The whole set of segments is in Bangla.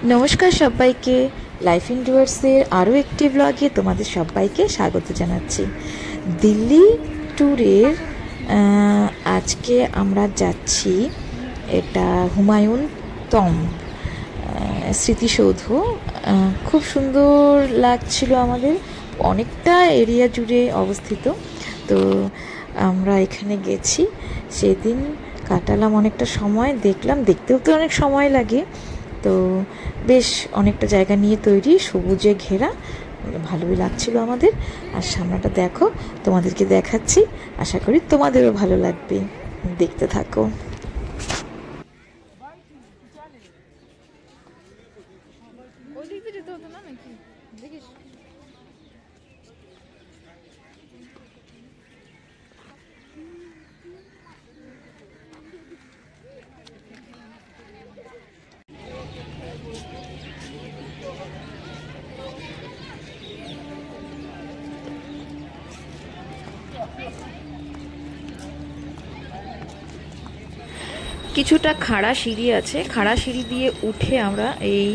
নমস্কার সবাইকে, লাইফ ইন ডুয়ার্সের আরও একটি ব্লগে তোমাদের সবাইকে স্বাগত জানাচ্ছি। দিল্লি ট্যুরের আজকে আমরা যাচ্ছি, এটা হুমায়ুন টম্ব স্মৃতিসৌধ। খুব সুন্দর লাগছিল আমাদের, অনেকটা এরিয়া জুড়ে অবস্থিত। তো আমরা এখানে গেছি, সেদিন কাটালাম অনেকটা সময়, দেখলাম, দেখতেও তো অনেক সময় লাগে। তো বেশ অনেকটা জায়গা নিয়ে তৈরি, সবুজে ঘেরা, ভালোই লাগছিল আমাদের। আর সামনেটা দেখো, তোমাদেরকে দেখাচ্ছি, আশা করি তোমাদেরও ভালো লাগবে, দেখতে থাকো। কিছুটা খাড়া সিঁড়ি আছে, খাড়া সিঁড়ি দিয়ে উঠে আমরা এই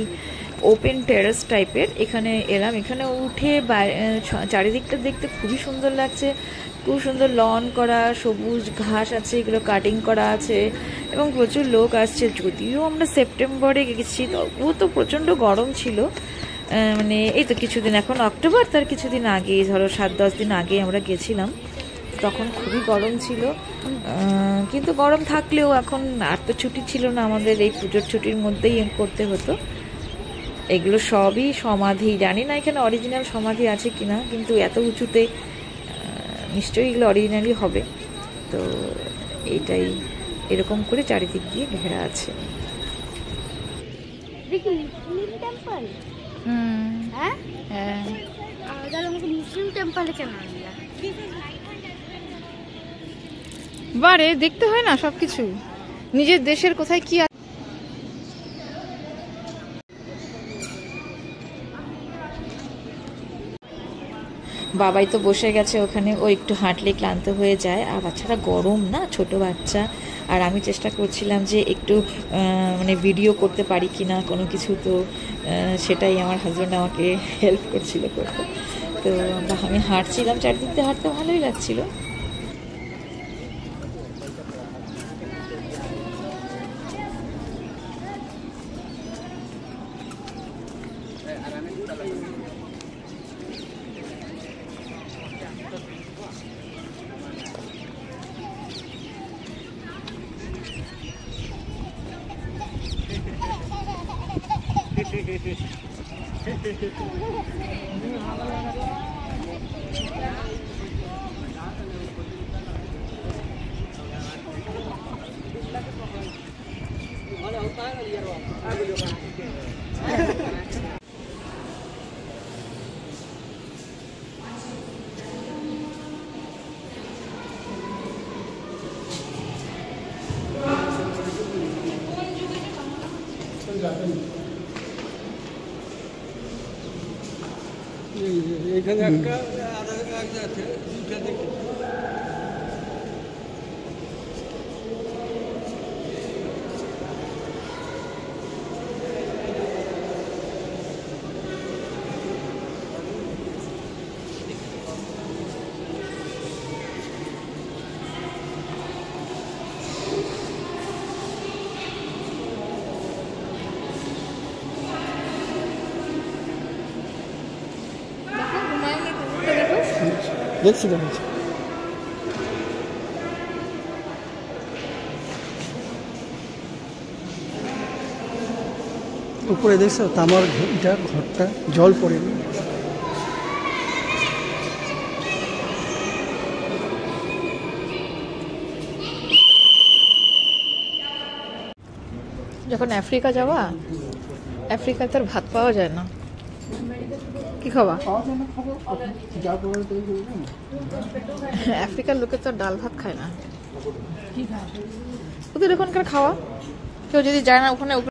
ওপেন টেরেস টাইপের এখানে এলাম। এখানে উঠে চারিদিকটা দেখতে খুবই সুন্দর লাগছে, খুব সুন্দর লন করা, সবুজ ঘাস আছে, এগুলো কাটিং করা আছে এবং প্রচুর লোক আসছে। যদিও আমরা সেপ্টেম্বরে গেছি, তবুও তো প্রচণ্ড গরম ছিল। মানে এই তো কিছুদিন, এখন অক্টোবর, তার কিছুদিন আগে, ধরো 7-10 দিন আগে আমরা গেছিলাম, তখন খুবই গরম ছিল। কিন্তু গরম থাকলেও এখন আর তো ছুটি ছিল না আমাদের, এই পুজোর ছুটির মধ্যেই করতে হতো। এগুলো সবই সমাধি, জানি না এখানে অরিজিনাল সমাধি আছে কিনা, কিন্তু এত উঁচুতে নিশ্চয়ই এগুলো অরিজিনালি হবে। তো এইটাই, এরকম করে চারিদিক দিয়ে ঘেরা আছে। বারে দেখতে হয় না সবকিছু, নিজের দেশের কোথায় কি। বাবাই তো বসে গেছে ওখানে, ও একটু হাঁটলে ক্লান্ত হয়ে যায়, আর বাচ্চাটা গরম না, ছোট বাচ্চা। আর আমি চেষ্টা করছিলাম যে একটু মানে ভিডিও করতে পারি কি না কোনো কিছু, তো সেটাই আমার হাজব্যান্ড আমাকে হেল্প করছিল করতে। তো আমি হাঁটছিলাম, চারদিক দিয়ে হাঁটতে ভালোই লাগছিল। এখানে একটা আছে, দুইটা দেখি। দেখছি দেখছি, উপরে দেখছো তামার এটা ঘরটা, জল পড়েনি। যখন আফ্রিকা যাওয়া, আফ্রিকায় তোর ভাত পাওয়া যায় না, কি খাবা? আফ্রিকার লোকে তো ডাল ভাত খায় না, ওদের ওখানকার খাওয়া। কেউ যদি যায় না ওখানে